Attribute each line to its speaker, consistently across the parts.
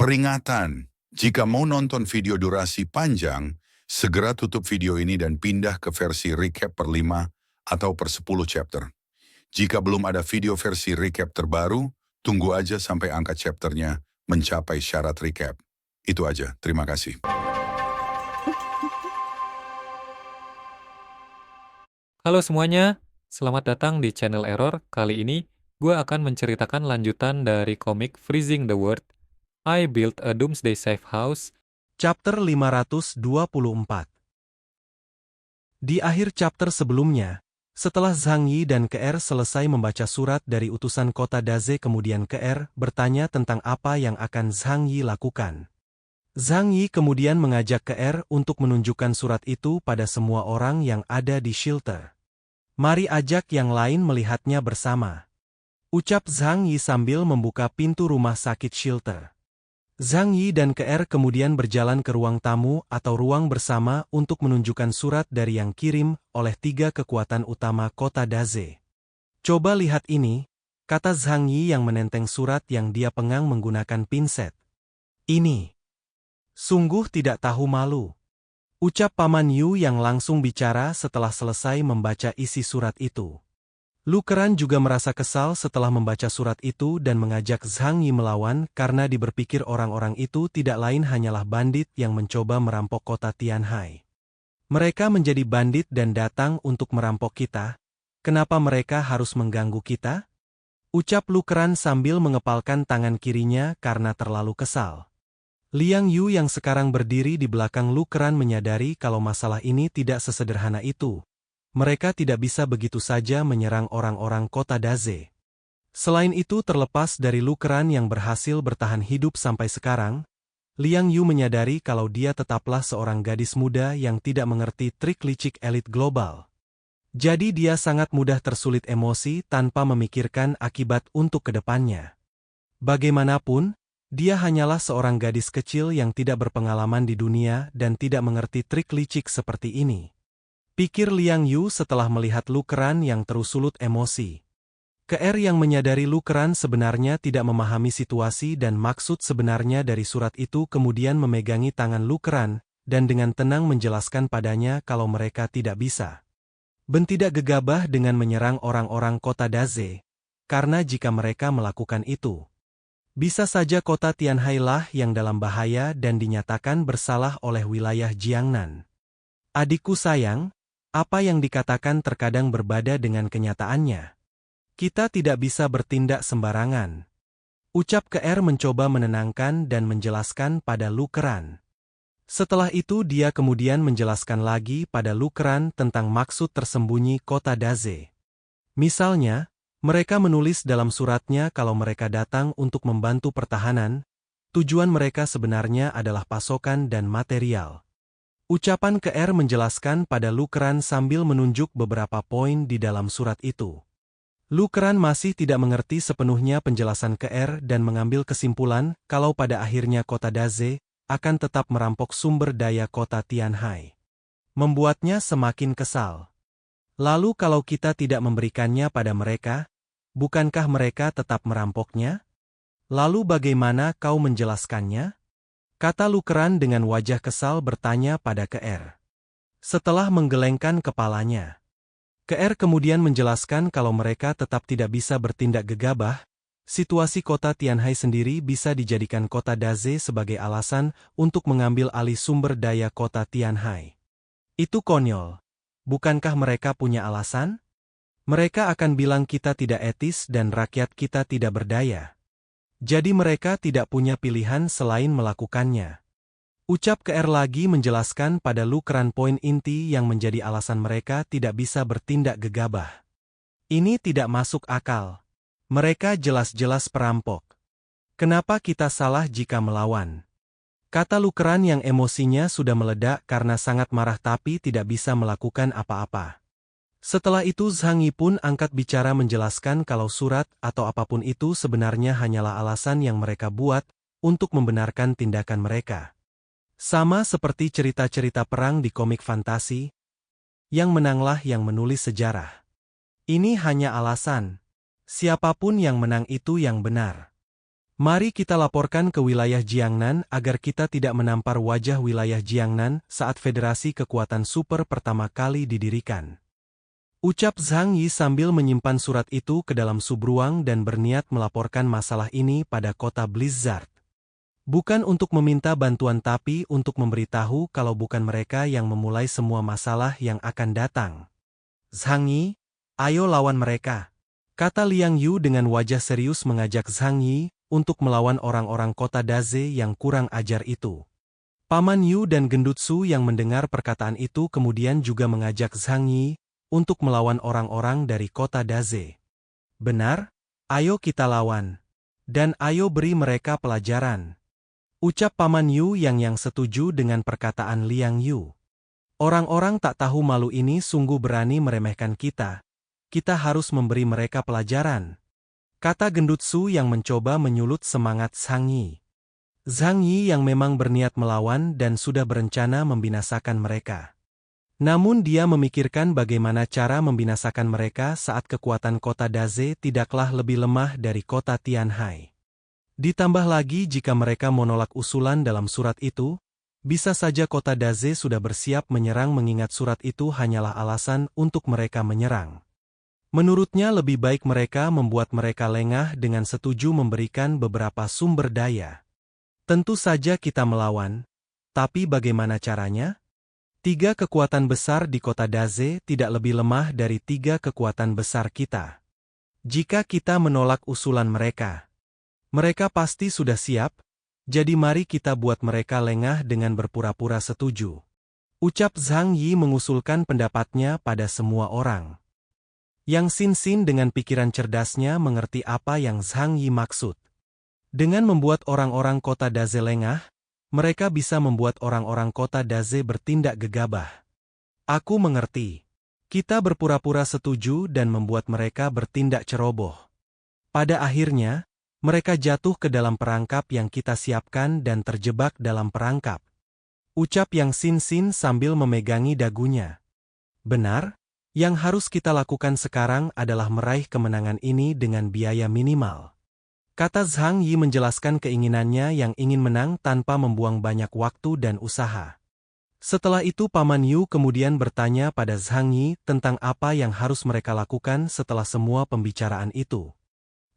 Speaker 1: Peringatan, jika mau nonton video durasi panjang, segera tutup video ini dan pindah ke versi recap per 5 atau per 10 chapter. Jika belum ada video versi recap terbaru, tunggu aja sampai angka chapternya mencapai syarat recap. Itu aja, terima kasih.
Speaker 2: Halo semuanya, selamat datang di channel Error. Kali ini, gue akan menceritakan lanjutan dari komik Freezing the World, I Built a Doomsday Safe House,
Speaker 3: Chapter 524. Di akhir chapter sebelumnya, setelah Zhang Yi dan Ke'er selesai membaca surat dari utusan kota Daze, kemudian Ke'er bertanya tentang apa yang akan Zhang Yi lakukan. Zhang Yi kemudian mengajak Ke'er untuk menunjukkan surat itu pada semua orang yang ada di shelter. Mari ajak yang lain melihatnya bersama, ucap Zhang Yi sambil membuka pintu rumah sakit shelter. Zhang Yi dan Ke'er kemudian berjalan ke ruang tamu atau ruang bersama untuk menunjukkan surat dari yang kirim oleh 3 kekuatan utama kota Daze. Coba lihat ini, kata Zhang Yi yang menenteng surat yang dia pegang menggunakan pinset. Ini sungguh tidak tahu malu, ucap Paman Yu yang langsung bicara setelah selesai membaca isi surat itu. Lu Keran juga merasa kesal setelah membaca surat itu dan mengajak Zhang Yi melawan karena diberpikir orang-orang itu tidak lain hanyalah bandit yang mencoba merampok kota Tianhai. Mereka menjadi bandit dan datang untuk merampok kita. Kenapa mereka harus mengganggu kita? Ucap Lu Keran sambil mengepalkan tangan kirinya karena terlalu kesal. Liang Yu yang sekarang berdiri di belakang Lu Keran menyadari kalau masalah ini tidak sesederhana itu. Mereka tidak bisa begitu saja menyerang orang-orang kota Daze. Selain itu, terlepas dari Lu Keran yang berhasil bertahan hidup sampai sekarang, Liang Yu menyadari kalau dia tetaplah seorang gadis muda yang tidak mengerti trik licik elit global. Jadi dia sangat mudah tersulit emosi tanpa memikirkan akibat untuk kedepannya. Bagaimanapun, dia hanyalah seorang gadis kecil yang tidak berpengalaman di dunia dan tidak mengerti trik licik seperti ini, pikir Liang Yu setelah melihat Lu Keran yang terus sulut emosi. Ke'er yang menyadari Lu Keran sebenarnya tidak memahami situasi dan maksud sebenarnya dari surat itu kemudian memegangi tangan Lu Keran dan dengan tenang menjelaskan padanya kalau mereka tidak bisa tidak gegabah dengan menyerang orang-orang kota Daze, karena jika mereka melakukan itu, bisa saja kota Tianhai lah yang dalam bahaya dan dinyatakan bersalah oleh wilayah Jiangnan. Adikku sayang, apa yang dikatakan terkadang berbeda dengan kenyataannya. Kita tidak bisa bertindak sembarangan, ucap Ke'er mencoba menenangkan dan menjelaskan pada Lu Keran. Setelah itu dia kemudian menjelaskan lagi pada Lu Keran tentang maksud tersembunyi kota Daze. Misalnya, mereka menulis dalam suratnya kalau mereka datang untuk membantu pertahanan, tujuan mereka sebenarnya adalah pasokan dan material. Ucapan Ke'er menjelaskan pada Lu Keran sambil menunjuk beberapa poin di dalam surat itu. Lu Keran masih tidak mengerti sepenuhnya penjelasan Ke'er dan mengambil kesimpulan kalau pada akhirnya kota Daze akan tetap merampok sumber daya kota Tianhai. Membuatnya semakin kesal. Lalu kalau kita tidak memberikannya pada mereka, bukankah mereka tetap merampoknya? Lalu bagaimana kau menjelaskannya? Kata Lu Keran dengan wajah kesal bertanya pada Ke'er. Setelah menggelengkan kepalanya, Ke'er kemudian menjelaskan kalau mereka tetap tidak bisa bertindak gegabah, situasi kota Tianhai sendiri bisa dijadikan kota Daze sebagai alasan untuk mengambil alih sumber daya kota Tianhai. Itu konyol. Bukankah mereka punya alasan? Mereka akan bilang kita tidak etis dan rakyat kita tidak berdaya. Jadi mereka tidak punya pilihan selain melakukannya. Ucap Ke'er lagi menjelaskan pada Lu Keran poin inti yang menjadi alasan mereka tidak bisa bertindak gegabah. Ini tidak masuk akal. Mereka jelas-jelas perampok. Kenapa kita salah jika melawan? Kata Lu Keran yang emosinya sudah meledak karena sangat marah tapi tidak bisa melakukan apa-apa. Setelah itu Zhang Yi pun angkat bicara menjelaskan kalau surat atau apapun itu sebenarnya hanyalah alasan yang mereka buat untuk membenarkan tindakan mereka. Sama seperti cerita-cerita perang di komik fantasi, yang menanglah yang menulis sejarah. Ini hanya alasan. Siapapun yang menang itu yang benar. Mari kita laporkan ke wilayah Jiangnan agar kita tidak menampar wajah wilayah Jiangnan saat Federasi Kekuatan Super pertama kali didirikan. Ucap Zhang Yi sambil menyimpan surat itu ke dalam subruang dan berniat melaporkan masalah ini pada kota Blizzard. Bukan untuk meminta bantuan tapi untuk memberitahu kalau bukan mereka yang memulai semua masalah yang akan datang. Zhang Yi, ayo lawan mereka, kata Liang Yu dengan wajah serius mengajak Zhang Yi untuk melawan orang-orang kota Daze yang kurang ajar itu. Paman Yu dan Gendutsu yang mendengar perkataan itu kemudian juga mengajak Zhang Yi untuk melawan orang-orang dari kota Daze. Benar, ayo kita lawan. Dan ayo beri mereka pelajaran. Ucap Paman Yu yang setuju dengan perkataan Liang Yu. Orang-orang tak tahu malu ini sungguh berani meremehkan kita. Kita harus memberi mereka pelajaran, kata Gendutsu yang mencoba menyulut semangat Zhang Yi. Zhang Yi yang memang berniat melawan dan sudah berencana membinasakan mereka. Namun dia memikirkan bagaimana cara membinasakan mereka saat kekuatan kota Daze tidaklah lebih lemah dari kota Tianhai. Ditambah lagi jika mereka menolak usulan dalam surat itu, bisa saja kota Daze sudah bersiap menyerang mengingat surat itu hanyalah alasan untuk mereka menyerang. Menurutnya lebih baik mereka membuat mereka lengah dengan setuju memberikan beberapa sumber daya. Tentu saja kita melawan, tapi bagaimana caranya? 3 kekuatan besar di kota Daze tidak lebih lemah dari 3 kekuatan besar kita. Jika kita menolak usulan mereka, mereka pasti sudah siap, jadi mari kita buat mereka lengah dengan berpura-pura setuju. Ucap Zhang Yi mengusulkan pendapatnya pada semua orang. Yang Xin dengan pikiran cerdasnya mengerti apa yang Zhang Yi maksud. Dengan membuat orang-orang kota Daze lengah, mereka bisa membuat orang-orang kota Daze bertindak gegabah. Aku mengerti. Kita berpura-pura setuju dan membuat mereka bertindak ceroboh. Pada akhirnya, mereka jatuh ke dalam perangkap yang kita siapkan dan terjebak dalam perangkap. Ucap yang Xin sambil memegangi dagunya. Benar? Yang harus kita lakukan sekarang adalah meraih kemenangan ini dengan biaya minimal. Kata Zhang Yi menjelaskan keinginannya yang ingin menang tanpa membuang banyak waktu dan usaha. Setelah itu Paman Yu kemudian bertanya pada Zhang Yi tentang apa yang harus mereka lakukan setelah semua pembicaraan itu.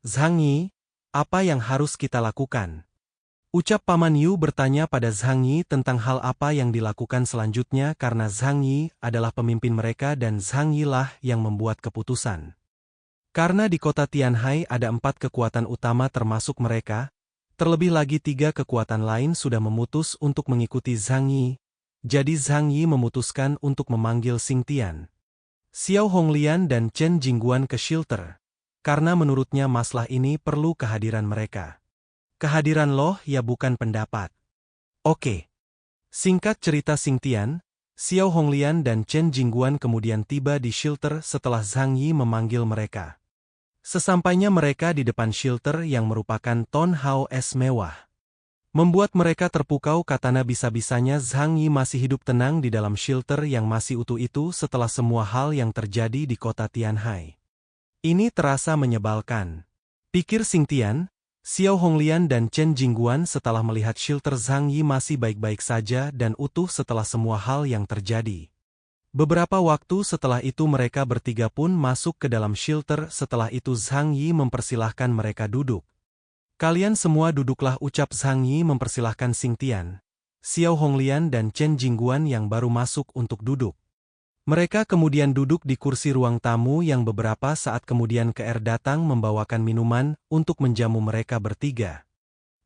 Speaker 3: Zhang Yi, apa yang harus kita lakukan? Ucap Paman Yu bertanya pada Zhang Yi tentang hal apa yang dilakukan selanjutnya karena Zhang Yi adalah pemimpin mereka dan Zhang Yi lah yang membuat keputusan. Karena di kota Tianhai ada 4 kekuatan utama termasuk mereka, terlebih lagi 3 kekuatan lain sudah memutus untuk mengikuti Zhang Yi, jadi Zhang Yi memutuskan untuk memanggil Xingtian, Xiao Honglian dan Chen Jingguan ke shelter, karena menurutnya masalah ini perlu kehadiran mereka. Kehadiran loh ya bukan pendapat. Oke. Singkat cerita Xingtian, Xiao Honglian dan Chen Jingguan kemudian tiba di shelter setelah Zhang Yi memanggil mereka. Sesampainya mereka di depan shelter yang merupakan townhouse mewah. Membuat mereka terpukau katana bisa-bisanya Zhang Yi masih hidup tenang di dalam shelter yang masih utuh itu setelah semua hal yang terjadi di kota Tianhai. Ini terasa menyebalkan, pikir Xingtian. Xiao Honglian dan Chen Jingguan setelah melihat shelter Zhang Yi masih baik-baik saja dan utuh setelah semua hal yang terjadi. Beberapa waktu setelah itu mereka bertiga pun masuk ke dalam shelter setelah itu Zhang Yi mempersilahkan mereka duduk. Kalian semua duduklah ucap Zhang Yi mempersilahkan Xingtian, Xiao Honglian dan Chen Jingguan yang baru masuk untuk duduk. Mereka kemudian duduk di kursi ruang tamu yang beberapa saat kemudian KR datang membawakan minuman untuk menjamu mereka bertiga.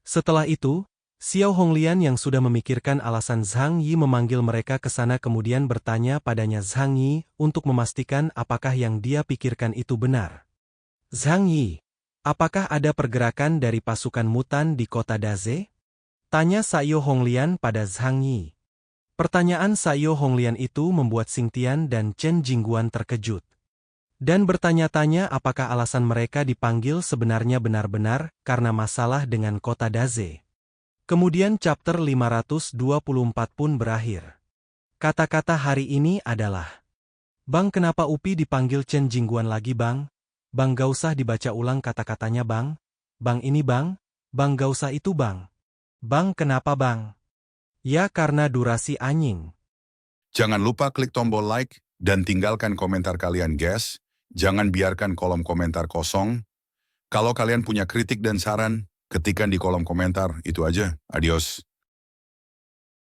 Speaker 3: Setelah itu, Xiao Honglian yang sudah memikirkan alasan Zhang Yi memanggil mereka ke sana kemudian bertanya padanya Zhang Yi untuk memastikan apakah yang dia pikirkan itu benar. Zhang Yi, apakah ada pergerakan dari pasukan mutan di kota Daze? Tanya Xiao Honglian pada Zhang Yi. Pertanyaan Xiao Honglian itu membuat Xingtian dan Chen Jingguan terkejut. Dan bertanya-tanya apakah alasan mereka dipanggil sebenarnya benar-benar karena masalah dengan kota Daze. Kemudian chapter 524 pun berakhir. Kata-kata hari ini adalah, Bang kenapa Upi dipanggil Chen Jingguan lagi bang? Bang gak usah dibaca ulang kata-katanya bang. Bang ini bang, Bang gak usah itu bang. Bang kenapa bang? Ya karena durasi anjing.
Speaker 1: Jangan lupa klik tombol like dan tinggalkan komentar kalian guys. Jangan biarkan kolom komentar kosong. Kalau kalian punya kritik dan saran, ketikkan di kolom komentar. Itu aja. Adios.